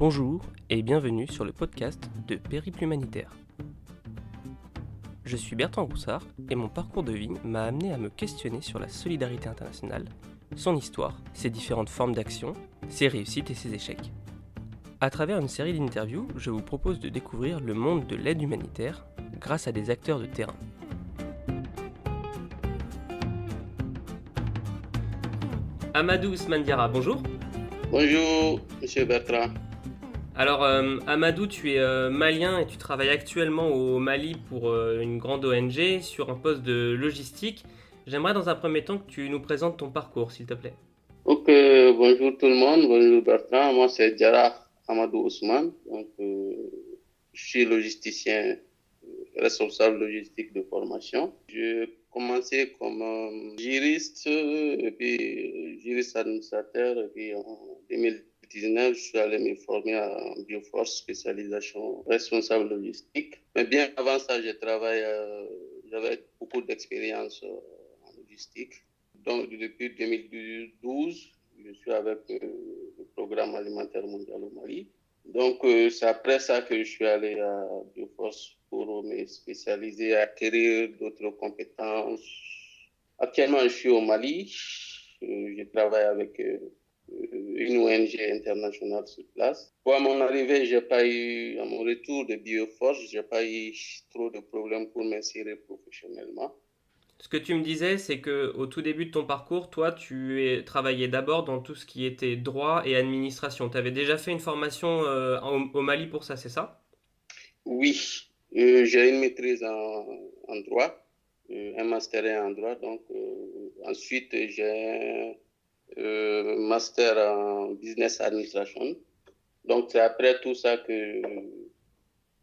Bonjour et bienvenue sur le podcast de Périple Humanitaire. Je suis Bertrand Roussard et mon parcours de vie m'a amené à me questionner sur la solidarité internationale, son histoire, ses différentes formes d'action, ses réussites et ses échecs. À travers une série d'interviews, je vous propose de découvrir le monde de l'aide humanitaire grâce à des acteurs de terrain. Amadou Ousmane Diarra, bonjour. Bonjour, Monsieur Bertrand. Alors Amadou, tu es malien et tu travailles actuellement au Mali pour une grande ONG sur un poste de logistique. J'aimerais dans un premier temps que tu nous présentes ton parcours, s'il te plaît. Ok, bonjour tout le monde, bonjour Bertrand. Moi, c'est Diarra Amadou Ousmane. Je suis logisticien, responsable logistique de formation. J'ai commencé comme juriste, et puis juriste administrateur, et puis en 2019, je suis allé me former en Bioforce, spécialisation responsable logistique. Mais bien avant ça, j'avais beaucoup d'expérience en logistique. Donc, depuis 2012, je suis avec le Programme alimentaire mondial au Mali. Donc, c'est après ça que je suis allé à Bioforce pour me spécialiser, acquérir d'autres compétences. Actuellement, je suis au Mali. Je travaille avec une ONG internationale sur place. Pour à mon arrivée, à mon retour de Bioforce, j'ai pas eu trop de problèmes pour m'insérer professionnellement. Ce que tu me disais, c'est que au tout début de ton parcours, toi, travaillé d'abord dans tout ce qui était droit et administration. Tu avais déjà fait une formation au Mali pour ça, c'est ça? Oui, j'ai une maîtrise en droit, un master en droit. Donc, ensuite, j'ai un master en business administration. Donc, c'est après tout ça que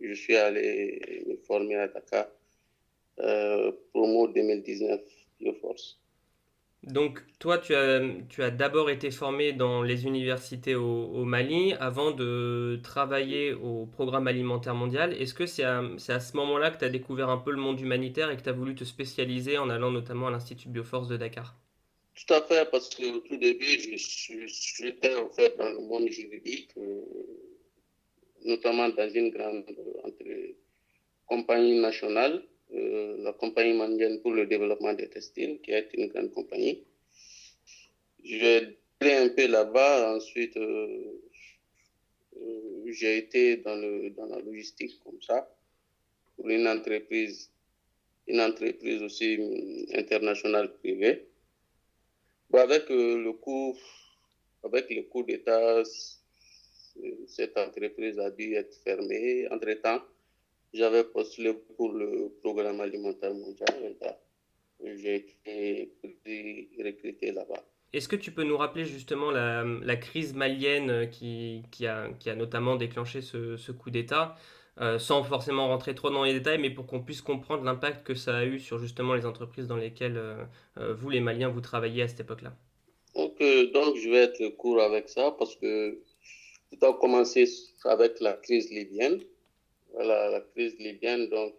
je suis allé me former à Dakar, promo 2019, Bioforce. Donc, toi, tu as d'abord été formé dans les universités au Mali avant de travailler au Programme alimentaire mondial. Est-ce que c'est à ce moment-là que tu as découvert un peu le monde humanitaire et que tu as voulu te spécialiser en allant notamment à l'Institut Bioforce de Dakar? Tout à fait, parce qu'au tout début, j'étais en fait dans le monde juridique, notamment dans une grande compagnie nationale, la compagnie malienne pour le développement des textiles, qui est une grande compagnie. J'ai été un peu là-bas, ensuite j'ai été dans la logistique comme ça, pour une entreprise aussi internationale privée. Bon, avec le coup d'État, cette entreprise a dû être fermée. Entre-temps, j'avais postulé pour le programme alimentaire mondial. J'ai été recruté là-bas. Est-ce que tu peux nous rappeler justement la crise malienne qui a notamment déclenché ce coup d'État, sans forcément rentrer trop dans les détails, mais pour qu'on puisse comprendre l'impact que ça a eu sur justement les entreprises dans lesquelles vous, les Maliens, vous travaillez à cette époque-là? Donc, je vais être court avec ça parce que tout a commencé avec la crise libyenne. Voilà, la crise libyenne, donc,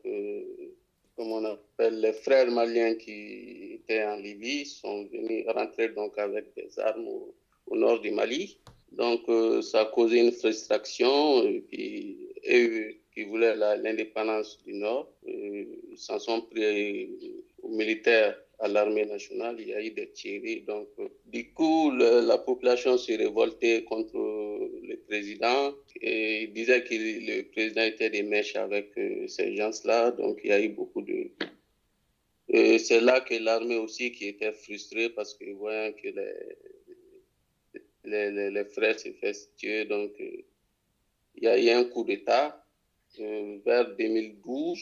comme on appelle les frères maliens qui étaient en Libye, sont venus rentrer donc avec des armes au nord du Mali. Donc, ça a causé une frustration et puis eux qui voulaient l'indépendance du Nord, ils s'en sont pris aux militaires, à l'armée nationale. Il y a eu des tueries. Donc, du coup, la population s'est révoltée contre le président et il disait que le président était des mèches avec ces gens-là. Donc, il y a eu beaucoup de... c'est là que l'armée aussi qui était frustrée parce que voyant que les frères se faisaient tuer, donc il y a eu un coup d'État vers 2012.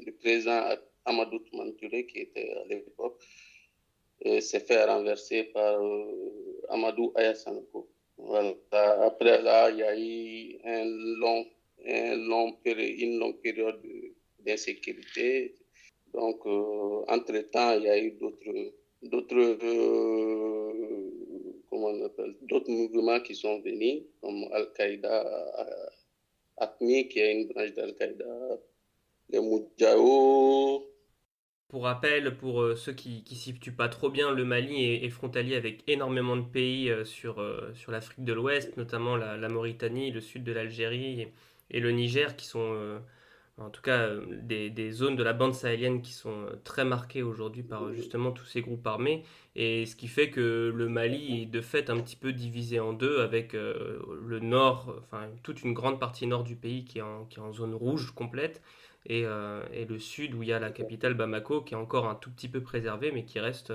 Le président Amadou Toumani, qui était à l'époque, s'est fait renverser par Amadou Ayasanko. Voilà. Après là, il y a eu une longue période d'insécurité. Donc, entre-temps, il y a eu d'autres mouvements qui sont venus, comme Al-Qaïda, ATMI, qui est une branche d'Al-Qaïda, les Moudjahou, Pour rappel, pour ceux qui ne situent pas trop bien, le Mali est frontalier avec énormément de pays sur l'Afrique de l'Ouest, notamment la Mauritanie, le sud de l'Algérie et le Niger, qui sont en tout cas des zones de la bande sahélienne qui sont très marquées aujourd'hui par justement tous ces groupes armés. Et ce qui fait que le Mali est de fait un petit peu divisé en deux, avec le nord, enfin toute une grande partie nord du pays qui est en zone rouge complète et le sud où il y a la capitale Bamako qui est encore un tout petit peu préservée mais qui reste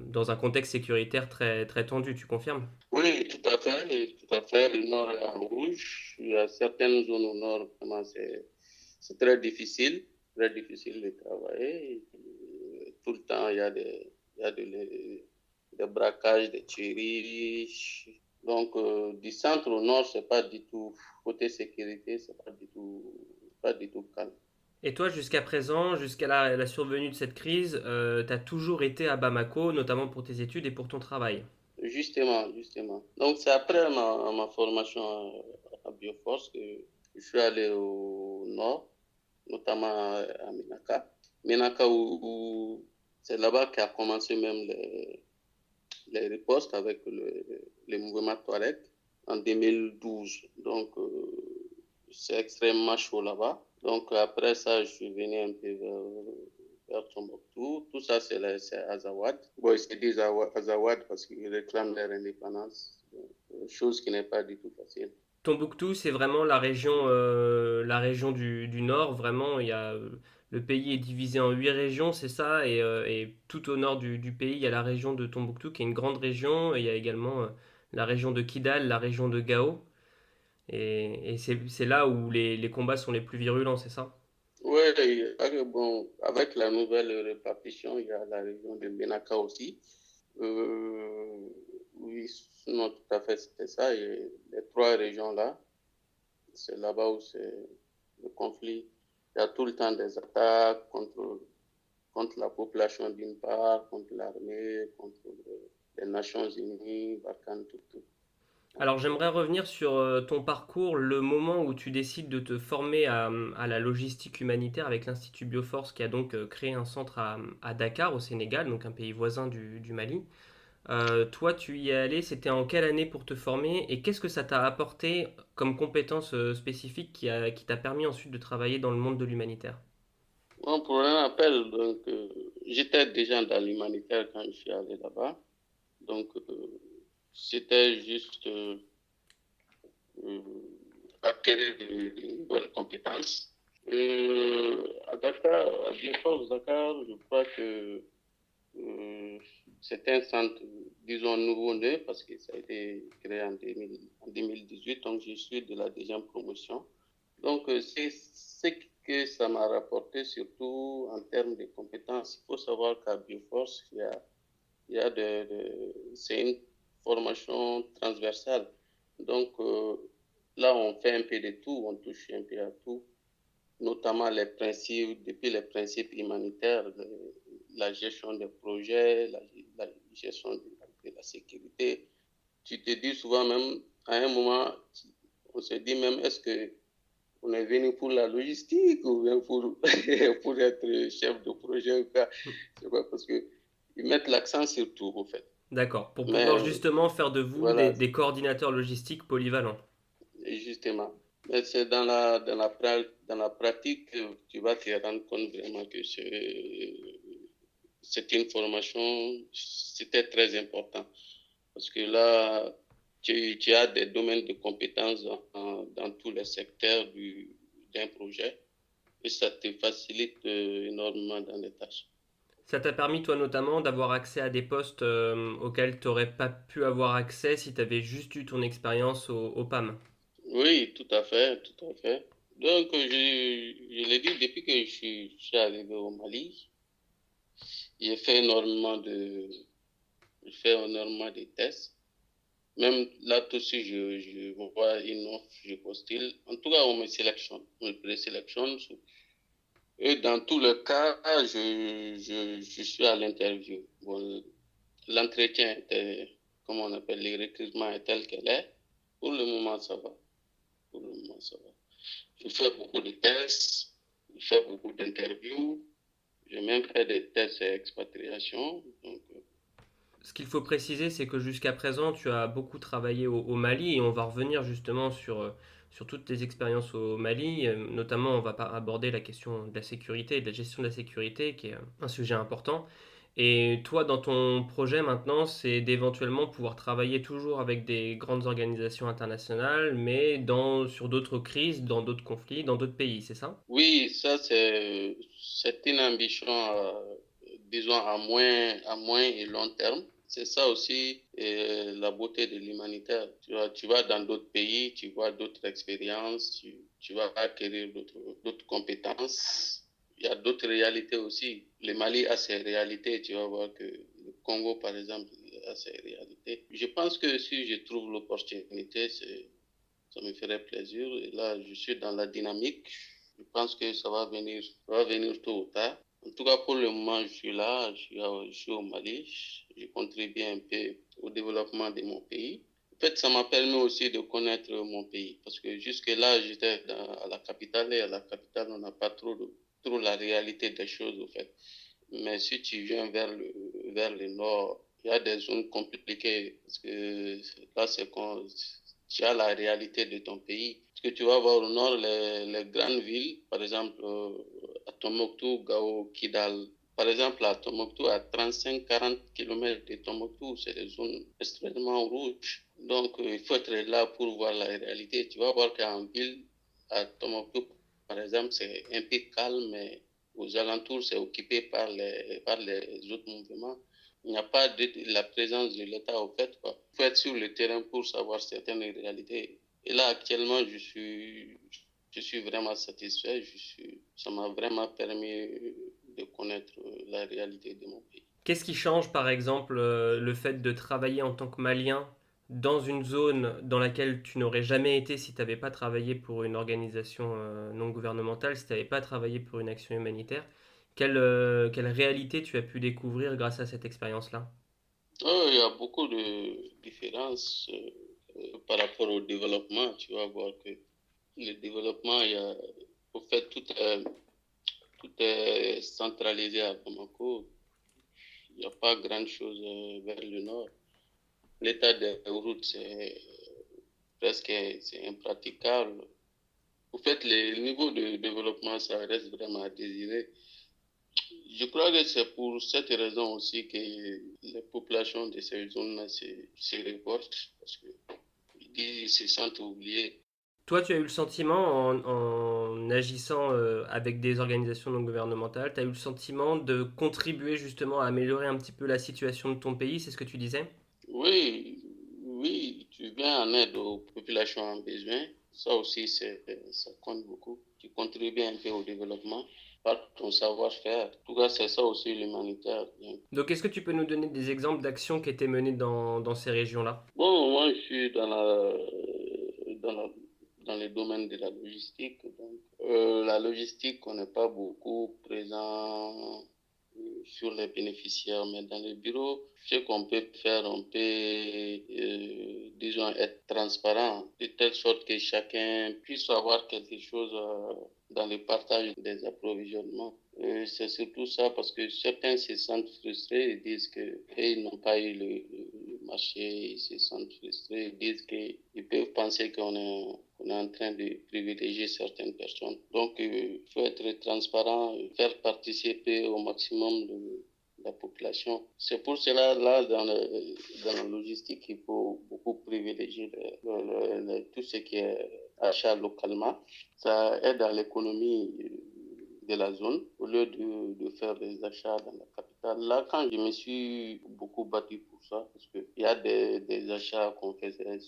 dans un contexte sécuritaire très, très tendu, tu confirmes? Oui, tout à fait, et tout à fait. Le nord est en rouge. Il y a certaines zones au nord, vraiment, c'est très difficile de travailler. Tout le temps, il y a des braquages, des tueries. Donc, du centre au nord, c'est pas du tout, côté sécurité, pas du tout calme. Et toi, jusqu'à présent, jusqu'à la survenue de cette crise, tu as toujours été à Bamako, notamment pour tes études et pour ton travail. Justement, justement. Donc, c'est après ma formation à Bioforce que je suis allé au nord, notamment à Minaka. Minaka, c'est là-bas qu'a commencé même les ripostes avec les mouvements Touareg en 2012. Donc, c'est extrêmement chaud là-bas. Donc, après ça, je suis venu un peu vers Tombouctou. Tout ça, c'est Azawad. Bon, ils se disent Azawad parce qu'ils réclament leur indépendance, chose qui n'est pas du tout facile. Tombouctou, c'est vraiment la région du nord. Vraiment, le pays est divisé en 8 régions, c'est ça. Et tout au nord du pays, il y a la région de Tombouctou, qui est une grande région. Et il y a également la région de Kidal, la région de Gao. Et c'est là où les combats sont les plus virulents, c'est ça? Oui, bon, avec la nouvelle répartition, il y a la région de Benaka aussi. Oui, non, tout à fait, c'était ça. Et les trois régions-là, c'est là-bas où c'est le conflit. Il y a tout le temps des attaques contre la population d'une part, contre l'armée, contre les Nations Unies, Barkhane, tout. Donc, Alors j'aimerais revenir sur ton parcours, le moment où tu décides de te former à la logistique humanitaire avec l'Institut Bioforce qui a donc créé un centre à Dakar au Sénégal, donc un pays voisin du Mali. Toi tu y es allé, c'était en quelle année pour te former et qu'est-ce que ça t'a apporté comme compétence spécifique qui t'a permis ensuite de travailler dans le monde de l'humanitaire? bon, pour un appel, donc, j'étais déjà dans l'humanitaire quand je suis allé là-bas. Donc, c'était juste euh, acquérir de bonnes compétences. À Dakar, à Bioforce Dakar, je crois que euh, c'était un centre, disons, nouveau-né parce que ça a été créé en 2018, donc je suis de la deuxième promotion. Donc, c'est ce que ça m'a rapporté, surtout en termes de compétences. Il faut savoir qu'à Bioforce, c'est une formation transversale. Donc, là, on fait un peu de tout, on touche un peu à tout, notamment les principes, depuis les principes humanitaires, la gestion des projets, la gestion de la sécurité. Tu te dis souvent même, à un moment, on se dit même, est-ce que on est venu pour la logistique ou bien pour être chef de projet ou quoi. C'est pas parce que ils mettent l'accent sur tout, en fait. D'accord, pour pouvoir Mais justement faire de vous voilà, des coordinateurs logistiques polyvalents. justement. Mais c'est dans la pratique que tu vas te rendre compte vraiment que c'est une formation, c'était très important. Parce que là, tu as des domaines de compétences dans tous les secteurs d'un projet et ça te facilite énormément dans les tâches. Ça t'a permis, toi notamment, d'avoir accès à des postes auxquels tu n'aurais pas pu avoir accès si tu avais juste eu ton expérience au PAM. Oui, tout à fait, tout à fait. Donc, je l'ai dit, depuis que je suis arrivé au Mali, j'ai fait j'ai fait énormément de tests. Même là, tout de suite, je vois une offre, je postule. En tout cas, on me sélectionne, on me présélectionne. Et dans tous les cas, je suis à l'interview. Bon, l'entretien était, comment on appelle, le recrutement est tel qu'elle est. Pour le moment, ça va. Pour le moment, ça va. Je fais beaucoup de tests, je fais beaucoup d'interviews, J'ai même fait des tests expatriation. Donc, Ce qu'il faut préciser, c'est que jusqu'à présent, tu as beaucoup travaillé au Mali et on va revenir justement sur toutes tes expériences au Mali. Notamment, on va aborder la question de la sécurité et de la gestion de la sécurité, qui est un sujet important. Et toi, dans ton projet maintenant, c'est d'éventuellement pouvoir travailler toujours avec des grandes organisations internationales, mais sur d'autres crises, dans d'autres conflits, dans d'autres pays, c'est ça? oui, ça c'est une ambition, disons à moins et long terme. C'est ça aussi la beauté de l'humanitaire. Tu vas dans d'autres pays, tu vois d'autres expériences, tu vas acquérir d'autres compétences. Il y a d'autres réalités aussi. Le Mali a ses réalités. Tu vas voir que le Congo, par exemple, a ses réalités. Je pense que si je trouve l'opportunité, ça me ferait plaisir. Et là, je suis dans la dynamique. Je pense que ça va venir tôt ou tard. En tout cas, pour le moment, je suis là, je suis au Mali. Je contribue un peu au développement de mon pays. En fait, ça m'a permis aussi de connaître mon pays. Parce que jusque-là, à la capitale et à la capitale, on n'a pas trop la réalité des choses, au fait. Mais si tu viens vers le nord, il y a des zones compliquées. Parce que là, tu as la réalité de ton pays. Parce que tu vas voir au nord les grandes villes, par exemple à Tombouctou, Gao, Kidal. Par exemple, à Tombouctou, à 35-40 km de Tombouctou, c'est des zones extrêmement rouges. Donc, il faut être là pour voir la réalité. Tu vas voir qu'en ville, à Tombouctou, par exemple, c'est un peu calme, mais aux alentours, c'est occupé par les autres mouvements. Il n'y a pas la présence de l'État au fait, quoi. Il faut être sur le terrain pour savoir certaines réalités. Et là, actuellement, je suis vraiment satisfait. Ça m'a vraiment permis de connaître la réalité de mon pays. Qu'est-ce qui change, par exemple, le fait de travailler en tant que Malien dans une zone dans laquelle tu n'aurais jamais été si tu n'avais pas travaillé pour une organisation non gouvernementale, si tu n'avais pas travaillé pour une action humanitaire? Quelle réalité tu as pu découvrir grâce à cette expérience-là? Oh, il y a beaucoup de différences par rapport au développement. Tu vas voir que le développement, au fait, tout est centralisé à Bamako. Il n'y a pas grand-chose vers le nord. L'état des routes, c'est impraticable. En fait, le niveau de développement, ça reste vraiment à désirer. Je crois que c'est pour cette raison aussi que les populations de ces zones-là se révoltent, parce qu'ils se sentent oubliés. Toi, tu as eu le sentiment, en agissant avec des organisations non gouvernementales, tu as eu le sentiment de contribuer justement à améliorer un petit peu la situation de ton pays, c'est ce que tu disais? Oui, oui, tu viens en aide aux populations en besoin. Ça aussi, ça compte beaucoup. Tu contribues un peu au développement par ton savoir-faire. En tout cas, c'est ça aussi l'humanitaire. Donc, est-ce que tu peux nous donner des exemples d'actions qui étaient menées dans ces régions-là? Bon, moi, je suis dans la, dans le domaine de la logistique. Donc, la logistique, on n'est pas beaucoup présent sur les bénéficiaires, mais dans le bureau, ce qu'on peut faire, on peut, disons, être transparent, de telle sorte que chacun puisse avoir quelque chose dans le partage des approvisionnements. C'est surtout ça parce que certains se sentent frustrés et disent qu'ils n'ont pas eu le marché, ils se sentent frustrés, ils disent qu'ils peuvent penser qu'on est en train de privilégier certaines personnes. Donc, il faut être transparent, faire participer au maximum de la population. C'est pour cela, là, dans la logistique, il faut beaucoup privilégier tout ce qui est achat localement. Ça aide à l'économie de la zone au lieu de faire des achats dans la capitale. Là, quand je me suis beaucoup battu pour ça, parce qu'il y a des achats qu'on faisait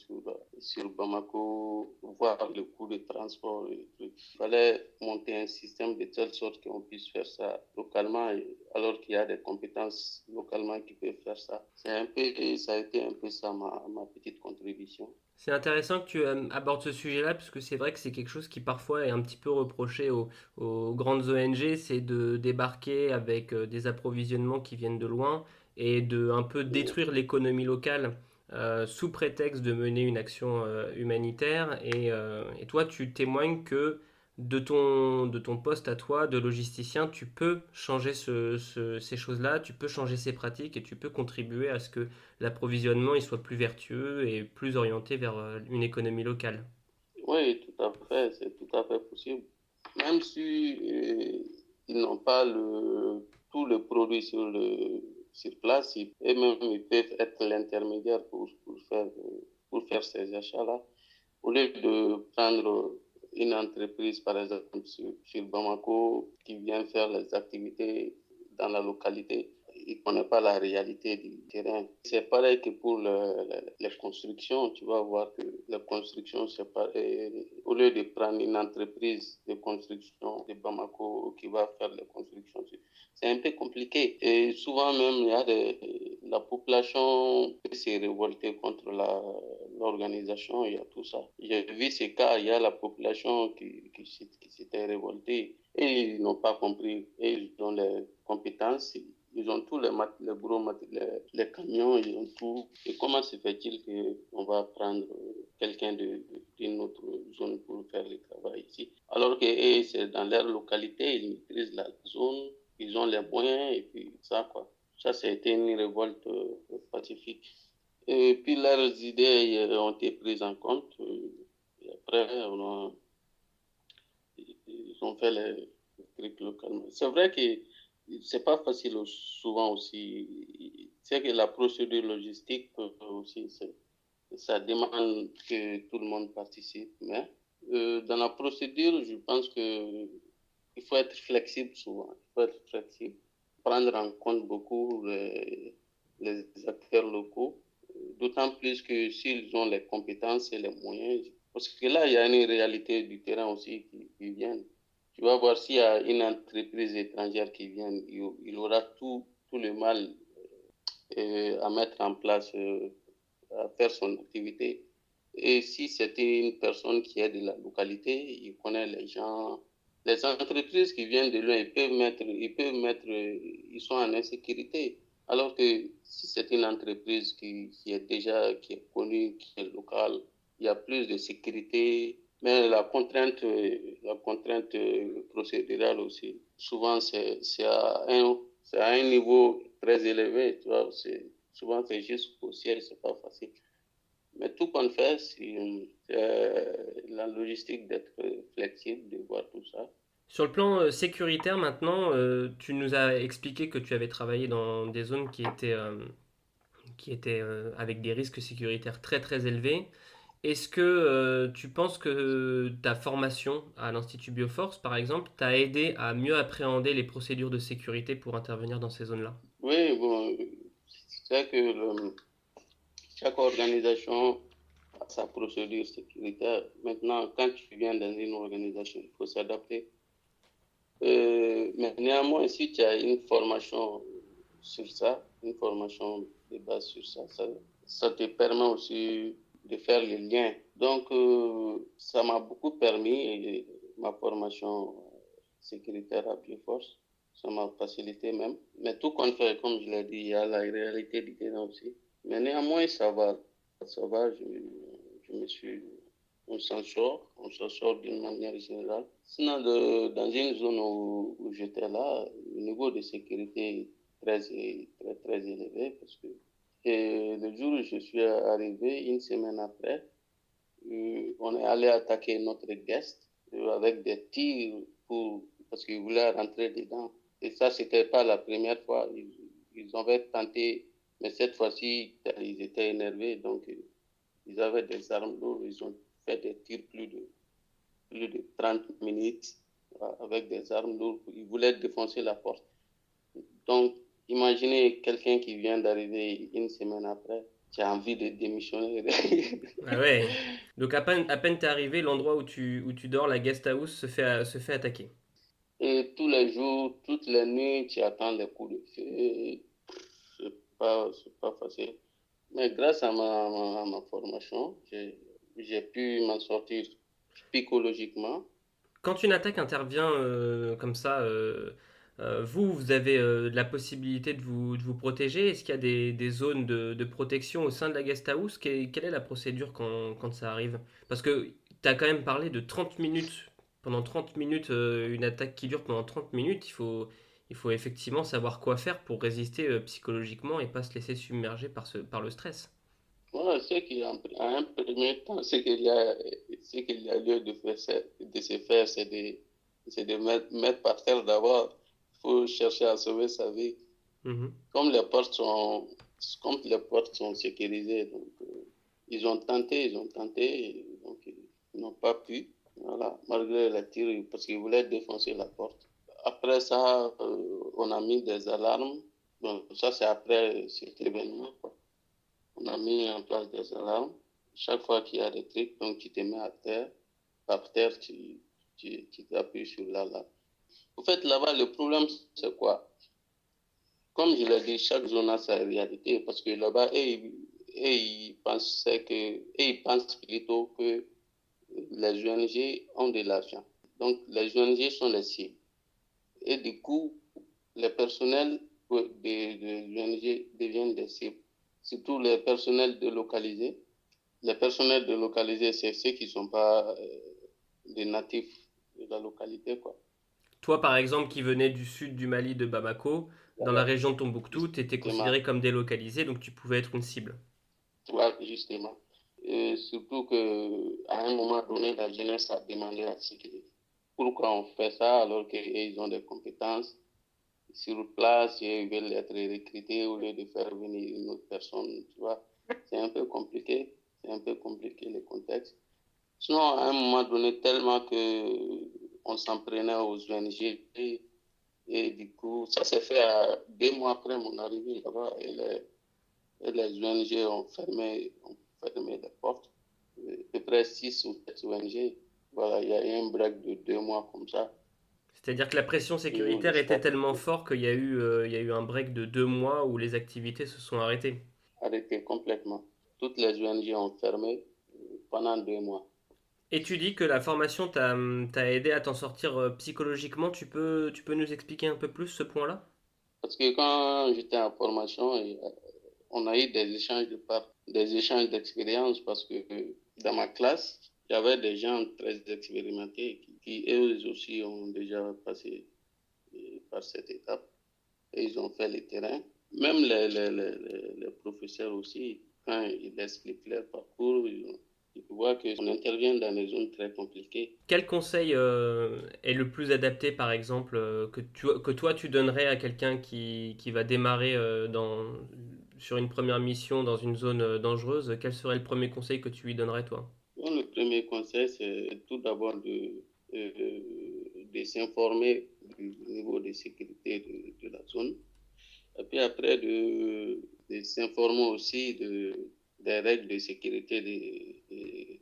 sur Bamako, voir le coût de transport et tout. Il fallait monter un système de telle sorte qu'on puisse faire ça localement, alors qu'il y a des compétences localement qui peuvent faire ça. Ça a été un peu ça ma petite contribution. C'est intéressant que tu abordes ce sujet-là, parce que c'est vrai que c'est quelque chose qui parfois est un petit peu reproché aux grandes ONG, c'est de débarquer avec des approvisionnements qui viennent de loin et de un peu détruire l'économie locale sous prétexte de mener une action humanitaire. Et toi, tu témoignes que de ton poste à toi, de logisticien, tu peux changer ces choses-là, tu peux changer ces pratiques et tu peux contribuer à ce que l'approvisionnement il soit plus vertueux et plus orienté vers une économie locale. Oui, tout à fait, c'est tout à fait possible. Même si ils n'ont pas tout le produit sur place, eux-mêmes ils peuvent être l'intermédiaire pour faire ces achats-là. Au lieu de prendre une entreprise, par exemple, sur Bamako, qui vient faire les activités dans la localité, il ne connaît pas la réalité du terrain. C'est pareil que pour les constructions. Tu vas voir que les constructions, c'est pas, au lieu de prendre une entreprise de construction de Bamako qui va faire les constructions, c'est un peu compliqué. Et souvent même, la population peut se révolter contre l'organisation, il y a tout ça. J'ai vu ces cas, il y a la population qui s'était révoltée et ils n'ont pas compris. Et ils ont les compétences, ils ont tous les gros les camions, ils ont tout. Et comment se fait-il qu'on va prendre quelqu'un d'une autre zone pour faire le travail ici? Alors que c'est dans leur localité, ils maîtrisent la zone, ils ont les moyens et puis ça, quoi. Ça, c'était une révolte pacifique. Et puis leurs idées ont été prises en compte. Et après, ils ont fait les trucs localement. C'est vrai que c'est pas facile souvent aussi. C'est que la procédure logistique aussi, ça demande que tout le monde participe. Mais dans la procédure, je pense que il faut être flexible souvent. Il faut être flexible, prendre en compte beaucoup les acteurs locaux, d'autant plus que s'ils ont les compétences et les moyens. Parce que là, il y a une réalité du terrain aussi qui vient. Tu vas voir s'il y a une entreprise étrangère qui vient, il aura tout le mal à mettre en place, à faire son activité. Et si c'était une personne qui est de la localité, il connaît les gens, les entreprises qui viennent de loin, ils sont en insécurité. Alors que si c'est une entreprise qui est connue, qui est locale, il y a plus de sécurité. Mais la contrainte procédurale aussi, souvent c'est à un niveau très élevé, tu vois, souvent c'est juste au ciel, c'est pas facile. Mais tout qu'on fait, c'est la logistique d'être flexible, de voir tout ça. Sur le plan sécuritaire maintenant, tu nous as expliqué que tu avais travaillé dans des zones qui étaient avec des risques sécuritaires très très élevés. Est-ce que tu penses que ta formation à l'Institut Bioforce, par exemple, t'a aidé à mieux appréhender les procédures de sécurité pour intervenir dans ces zones-là? Oui, bon, c'est que chaque organisation a sa procédure sécuritaire. Maintenant, quand tu viens dans une organisation, il faut s'adapter. Mais néanmoins, si tu as une formation sur ça, une formation de base sur ça, ça te permet aussi de faire le lien. Donc, ça m'a beaucoup permis, ma formation sécuritaire à Bioforce, ça m'a facilité même. Mais tout compte fait, comme je l'ai dit, il y a la réalité du terrain aussi. Mais néanmoins, ça va, je me suis on s'en sort d'une manière générale. Sinon, dans une zone où j'étais là, le niveau de sécurité est très élevé parce que et le jour où je suis arrivé, une semaine après, on est allé attaquer notre guest avec des tirs parce qu'ils voulaient rentrer dedans. Et ça, c'était pas la première fois. Ils avaient tenté, mais cette fois-ci, ils étaient énervés, donc ils avaient des armes lourdes, ils ont fait des tirs plus de 30 minutes avec des armes lourdes. Ils voulaient défoncer la porte. Donc, imaginez quelqu'un qui vient d'arriver une semaine après, qui a envie de démissionner. Ah ouais. Donc à peine t'es arrivé, l'endroit où tu dors, la guest house, se fait attaquer. Et tous les jours, toutes les nuits, tu attends les coups de feu. C'est pas facile. Mais grâce à ma formation, j'ai pu m'en sortir psychologiquement. Quand une attaque intervient comme ça, vous avez la possibilité de vous protéger. Est-ce qu'il y a des zones de protection au sein de la guest house? Quelle est la procédure quand ça arrive? Parce que tu as quand même parlé de 30 minutes Pendant 30 minutes, une attaque qui dure pendant 30 minutes, il faut effectivement savoir quoi faire pour résister psychologiquement et pas se laisser submerger par le stress. Voilà, ce qui, en un premier temps, ce qu'il y a lieu de faire, de se faire, c'est de mettre par terre d'abord. Il faut chercher à sauver sa vie. Mhm. Comme les portes sont, comme les portes sont sécurisées, donc, ils ont tenté, et donc ils n'ont pas pu, voilà, malgré les tirs, parce qu'ils voulaient défoncer la porte. Après ça, on a mis des alarmes. Donc, ça, c'est après cet événement, quoi. On a mis en place des alarmes. Chaque fois qu'il y a des trucs, donc tu te mets à terre. Par terre, tu t'appuies sur l'alarme. En fait, là-bas, le problème, c'est quoi? Comme je l'ai dit, chaque zone a sa réalité. Parce que là-bas, ils pensent plutôt que les ONG ont de l'argent. Donc, les ONG sont les cibles. Et du coup, les personnels des ONG deviennent des cibles. Surtout les personnels délocalisés. Les personnels délocalisés, c'est ceux qui ne sont pas des natifs de la localité, quoi. Toi, par exemple, qui venais du sud du Mali, de Bamako, dans la Voilà, région de Tombouctou, tu étais justement. considéré comme délocalisé, donc tu pouvais être une cible. Voilà, justement. Et surtout qu'à un moment donné, la jeunesse a demandé la sécurité. Pourquoi on fait ça alors qu'ils ont des compétences sur place et ils veulent être recrutés au lieu de faire venir une autre personne, tu vois? C'est un peu compliqué. C'est un peu compliqué le contexte. Sinon, à un moment donné, tellement que on s'en prenait aux ONG et du coup, ça s'est fait 2 mois après mon arrivée là-bas et les ONG ont fermé les portes. À peu près 6 ou 7 ONG. Voilà, il y a eu un break de 2 mois comme ça. C'est-à-dire que la pression Sinon, sécuritaire le était staff tellement fort qu'il y a eu un break de 2 mois où les activités se sont arrêtées. arrêté complètement. Toutes les ONG ont fermé pendant 2 mois. Et tu dis que la formation t'a aidé à t'en sortir psychologiquement. Tu peux nous expliquer un peu plus ce point-là? Parce que quand j'étais en formation, on a eu des échanges d'expérience parce que dans ma classe, il y avait des gens très expérimentés qui eux aussi ont déjà passé par cette étape et ils ont fait le terrain. Même les professeurs aussi, quand ils expliquent leur parcours, ils voient qu'on intervient dans des zones très compliquées. Quel conseil est le plus adapté, par exemple, que toi tu donnerais à quelqu'un qui va démarrer sur une première mission dans une zone dangereuse? Quel serait le premier conseil que tu lui donnerais, toi? Bon, le premier conseil, c'est tout d'abord de s'informer du niveau de sécurité de la zone. Et puis après, de s'informer aussi des règles de sécurité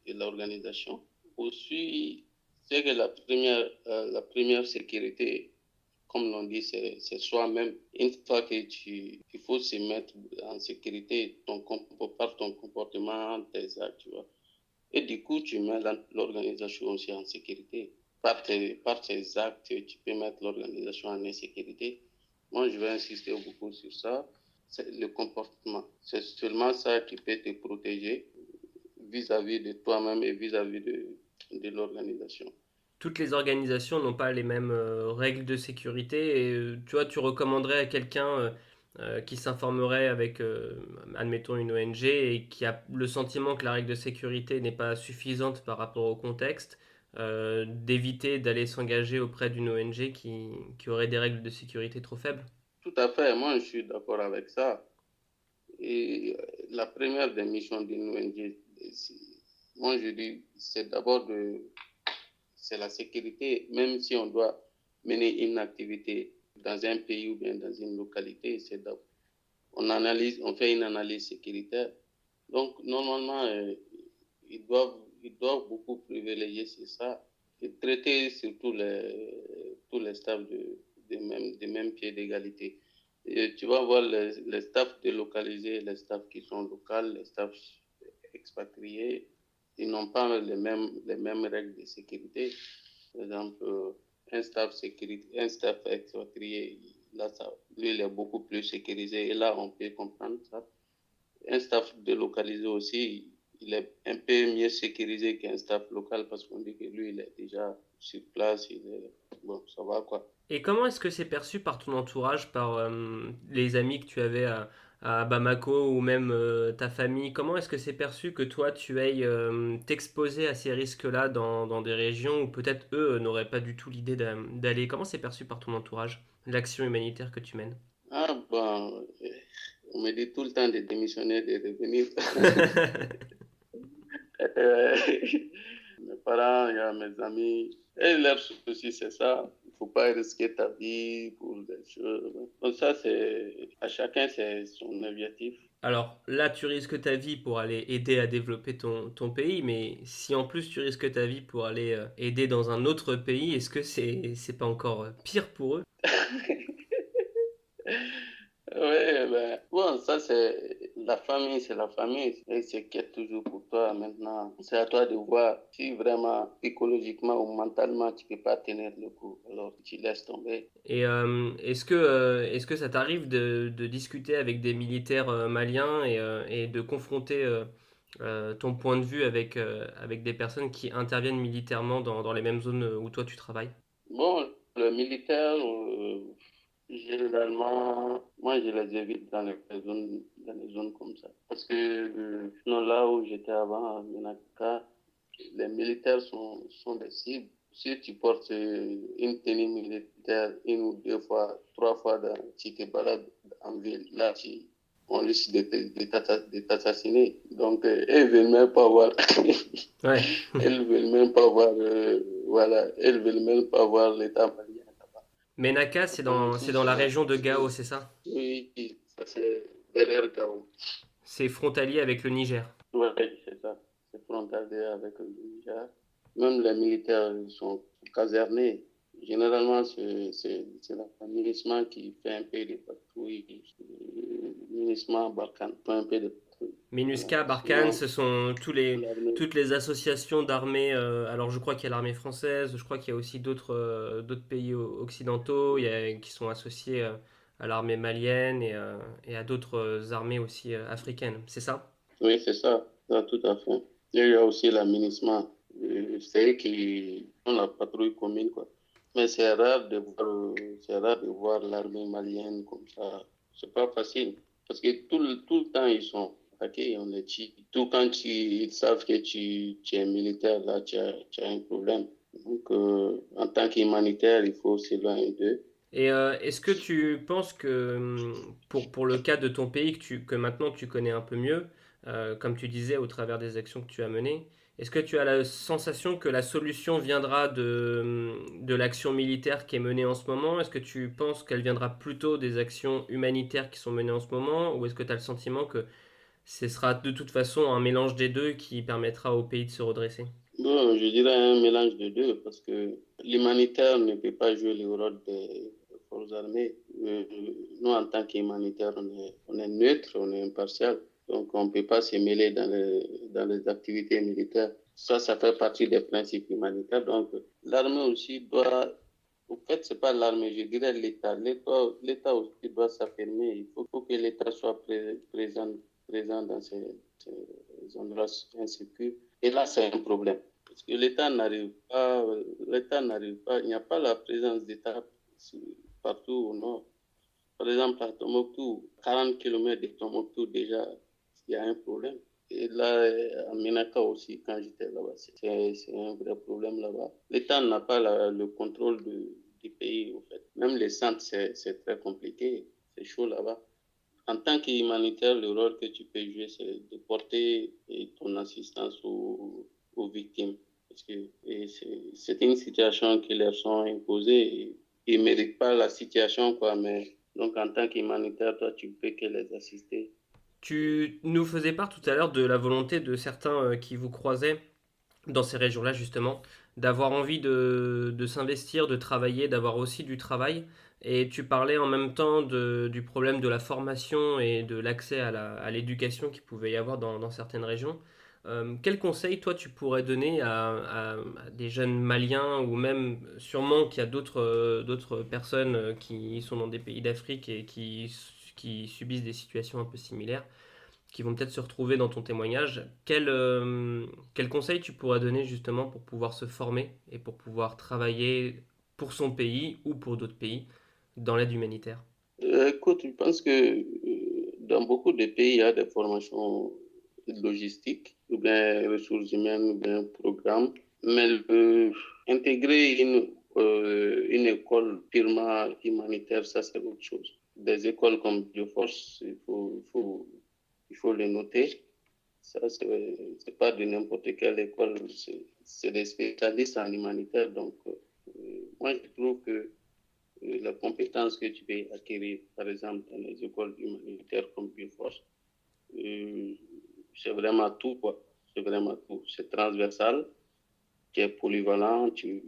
de l'organisation. Aussi, c'est que la première sécurité, comme l'on dit, c'est soi-même. Une fois que il faut se mettre en sécurité par ton comportement, tes actes, tu vois. Et du coup, tu mets l'organisation aussi en sécurité. Par tes actes, tu peux mettre l'organisation en insécurité. Moi, je vais insister beaucoup sur ça. C'est le comportement. C'est seulement ça qui peut te protéger vis-à-vis de toi-même et vis-à-vis de l'organisation. Toutes les organisations n'ont pas les mêmes règles de sécurité et tu vois, tu recommanderais à quelqu'un qui s'informerait avec, admettons, une ONG et qui a le sentiment que la règle de sécurité n'est pas suffisante par rapport au contexte, d'éviter d'aller s'engager auprès d'une ONG qui aurait des règles de sécurité trop faibles. Tout à fait, moi, je suis d'accord avec ça. Et la première des missions d'une ONG, moi, je dis, c'est la sécurité, même si on doit mener une activité dans un pays ou bien dans une localité, on fait une analyse sécuritaire. Donc, normalement, ils doivent beaucoup privilégier c'est ça et traiter surtout tous les staffs de même pied d'égalité. Et tu vas voir les staffs délocalisés, les staffs qui sont locaux, les staffs expatriés, ils n'ont pas les mêmes règles de sécurité. Par exemple, un staff expatrié, là, lui, il est beaucoup plus sécurisé. Et là, on peut comprendre ça. Un staff délocalisé aussi, il est un peu mieux sécurisé qu'un staff local parce qu'on dit que lui, il est déjà sur place, bon, ça va quoi. Et comment est-ce que c'est perçu par ton entourage, par les amis que tu avais à Bamako ou même ta famille? Comment est-ce que c'est perçu que toi tu ailles t'exposer à ces risques-là dans des régions où peut-être eux n'auraient pas du tout l'idée d'aller? Comment c'est perçu par ton entourage, l'action humanitaire que tu mènes? Ah bon, on me dit tout le temps de démissionner, de revenir. Euh, Mes parents, il y a mes amis, et leur souci, c'est ça. Il ne faut pas risquer ta vie pour des choses. Donc ça, c'est à chacun c'est son objectif. Alors là, tu risques ta vie pour aller aider à développer ton pays, mais si en plus tu risques ta vie pour aller aider dans un autre pays, est-ce que c'est pas encore pire pour eux? Oui, ben, bon, ça c'est la famille, c'est la famille. Et c'est qui est toujours pour toi maintenant. C'est à toi de voir si vraiment psychologiquement ou mentalement tu peux pas tenir le coup. Alors tu laisses tomber. Et est-ce que ça t'arrive de discuter avec des militaires maliens et de confronter ton point de vue avec des personnes qui interviennent militairement dans les mêmes zones où toi tu travailles? Bon, le militaire, généralement, moi je les évite dans les zones comme ça. Parce que sinon, là où j'étais avant, à Menaka, les militaires sont des cibles. Si tu portes une tenue militaire une ou deux fois, trois fois, tu te balades en ville, là, on risque de t'assassiner. Donc, elles veulent même pas voir, Ouais. elles veulent même pas voir, voilà, elles veulent même pas voir l'État malien là-bas. Menaka, Donc, c'est tout dans la ça, région de Gao, c'est ça? oui, ça c'est derrière Gao. C'est frontalier avec le Niger. Oui, c'est ça. C'est frontalier avec le Niger. Même les militaires ils sont casernés. Généralement, c'est la MINUSMA qui fait un peu de patrouille. MINUSMA, Barkhane fait un peu de patrouille. Voilà. MINUSCA, Barkhane, Sinon, ce sont l'armée. toutes les associations d'armées. Alors je crois qu'il y a l'armée française, je crois qu'il y a aussi d'autres pays occidentaux qui sont associés à l'armée malienne et à d'autres armées aussi africaines. C'est ça? Oui, c'est ça, tout à fait. Et il y a aussi la MINUSMA. C'est eux qui font la patrouille commune, quoi. Mais c'est rare de voir l'armée malienne comme ça. C'est pas facile. Parce que tout le temps, ils sont attaqués et on les tue. Tout quand ils savent que tu es militaire, là, tu as un problème. Donc, en tant qu'humanitaire, il faut s'éloigner d'eux. Et est-ce que tu penses que pour le cas de ton pays que maintenant tu connais un peu mieux, comme tu disais au travers des actions que tu as menées, est-ce que tu as la sensation que la solution viendra de l'action militaire qui est menée en ce moment? Est-ce que tu penses qu'elle viendra plutôt des actions humanitaires qui sont menées en ce moment? Ou est-ce que tu as le sentiment que ce sera de toute façon un mélange des deux qui permettra au pays de se redresser? Bon, je dirais un mélange de deux parce que l'humanitaire ne peut pas jouer le rôle des forces armées. Nous, en tant qu'humanitaire, on est neutre, on est impartial. Donc, on ne peut pas se mêler dans les activités militaires. Ça fait partie des principes humanitaires. Donc, l'armée aussi doit, au fait, c'est pas l'armée, je dirais l'État. L'État aussi doit s'affirmer. Faut que l'État soit présent dans ces endroits insécures. Et là, c'est un problème. Parce que l'État n'arrive pas, il n'y a pas la présence d'État partout au nord. Par exemple, à Tombouctou, 40 km de Tombouctou, déjà, il y a un problème. Et là, à Ménaka aussi, quand j'étais là-bas, c'est un vrai problème là-bas. L'État n'a pas le contrôle du pays, en fait. Même les centres, c'est très compliqué. C'est chaud là-bas. En tant qu'humanitaire, le rôle que tu peux jouer, c'est de porter ton assistance aux victimes. Parce que c'est une situation qui leur sont imposées. Ils ne méritent pas la situation, quoi. Mais donc, en tant qu'humanitaire, toi, tu peux que les assister. Tu nous faisais part tout à l'heure de la volonté de certains qui vous croisaient dans ces régions-là justement, d'avoir envie de s'investir, de travailler, d'avoir aussi du travail. Et tu parlais en même temps du problème de la formation et de l'accès à l'éducation qu'il pouvait y avoir dans certaines régions. Quel conseil, toi, tu pourrais donner à des jeunes Maliens ou même sûrement qu'il y a d'autres personnes qui sont dans des pays d'Afrique et qui subissent des situations un peu similaires? qui vont peut-être se retrouver dans ton témoignage, quel conseil tu pourrais donner justement pour pouvoir se former et pour pouvoir travailler pour son pays ou pour d'autres pays dans l'aide humanitaire? Écoute, je pense que dans beaucoup de pays, il y a des formations logistiques, ou bien ressources humaines, ou bien programmes. Mais intégrer une école purement humanitaire, ça c'est autre chose. Des écoles comme Bioforce, il faut les noter. Ça, c'est pas de n'importe quelle école, c'est des spécialistes en humanitaire. Donc, moi, je trouve que la compétence que tu peux acquérir, par exemple, dans les écoles humanitaires comme Bioforce, c'est vraiment tout, quoi. C'est vraiment tout. C'est transversal, tu es polyvalent, tu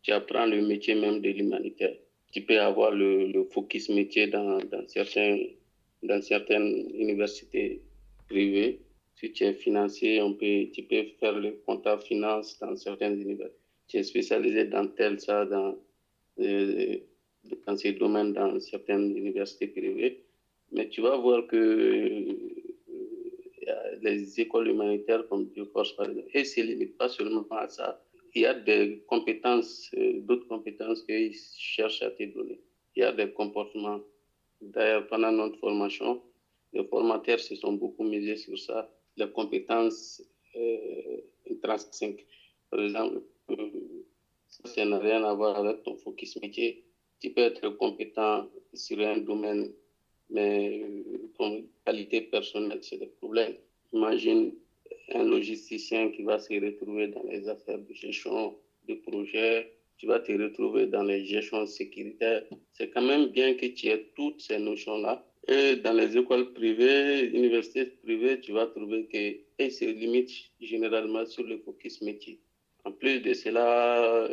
apprends le métier même de l'humanitaire. Tu peux avoir le focus métier dans certaines universités privées. Si tu es financier, tu peux faire le comptable finance dans certaines universités. Tu es spécialisé dans dans ces domaines dans certaines universités privées. Mais tu vas voir que les écoles humanitaires comme Bioforce, par exemple, et ne se limitent pas seulement à ça. Il y a des compétences, d'autres compétences qu'ils cherchent à te donner. Il y a des comportements. D'ailleurs, pendant notre formation, les formateurs se sont beaucoup misés sur ça. Les compétences intrinsèques. Par exemple, ça n'a rien à voir avec ton focus métier. Tu peux être compétent sur un domaine, mais ton qualité personnelle, c'est des problèmes. Imagine un logisticien qui va se retrouver dans les affaires de gestion de projet, tu vas te retrouver dans les gestions sécuritaires. C'est quand même bien que tu aies toutes ces notions-là. Et dans les écoles privées, universités privées, tu vas trouver qu'elles se limitent généralement sur le focus métier. En plus de cela,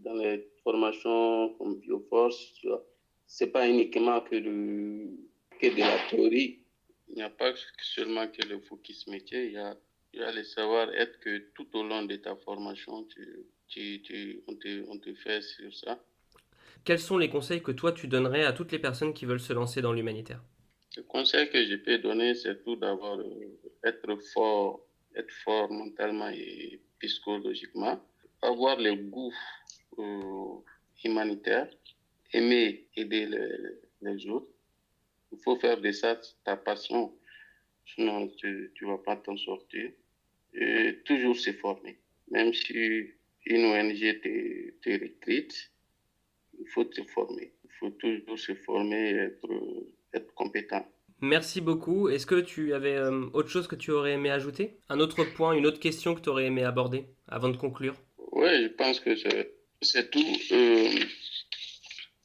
dans les formations comme Bioforce, tu vois, c'est pas uniquement que de la théorie. Il n'y a pas seulement que le focus métier, il y a le savoir-être que tout au long de ta formation, on te fait sur ça. Quels sont les conseils que toi tu donnerais à toutes les personnes qui veulent se lancer dans l'humanitaire? Le conseil que je peux donner, c'est tout d'abord être fort mentalement et psychologiquement, avoir le goût humanitaire, aimer aider les autres. Il faut faire de ça ta passion, sinon tu ne vas pas t'en sortir. Et toujours se former. Même si une ONG te recrute, il faut te former. Il faut toujours se former et être compétent. Merci beaucoup. Est-ce que tu avais autre chose que tu aurais aimé ajouter? Un autre point, une autre question que tu aurais aimé aborder avant de conclure? Oui, je pense que c'est tout.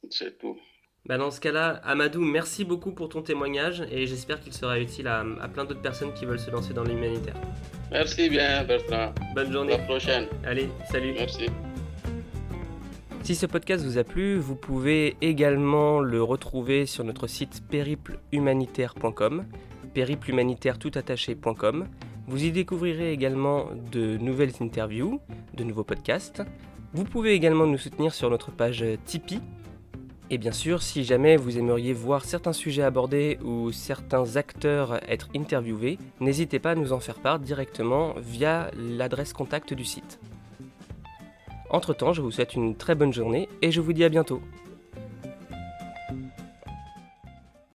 C'est tout. Dans ce cas-là, Amadou, merci beaucoup pour ton témoignage et j'espère qu'il sera utile à plein d'autres personnes qui veulent se lancer dans l'humanitaire. Merci bien, Bertrand. Bonne journée. À la prochaine. Allez, salut. Merci. Si ce podcast vous a plu, vous pouvez également le retrouver sur notre site périplehumanitaire.com, périplehumanitaire-toutattaché.com. Vous y découvrirez également de nouvelles interviews, de nouveaux podcasts. Vous pouvez également nous soutenir sur notre page Tipeee. Et bien sûr, si jamais vous aimeriez voir certains sujets abordés ou certains acteurs être interviewés, n'hésitez pas à nous en faire part directement via l'adresse contact du site. Entre-temps, je vous souhaite une très bonne journée et je vous dis à bientôt.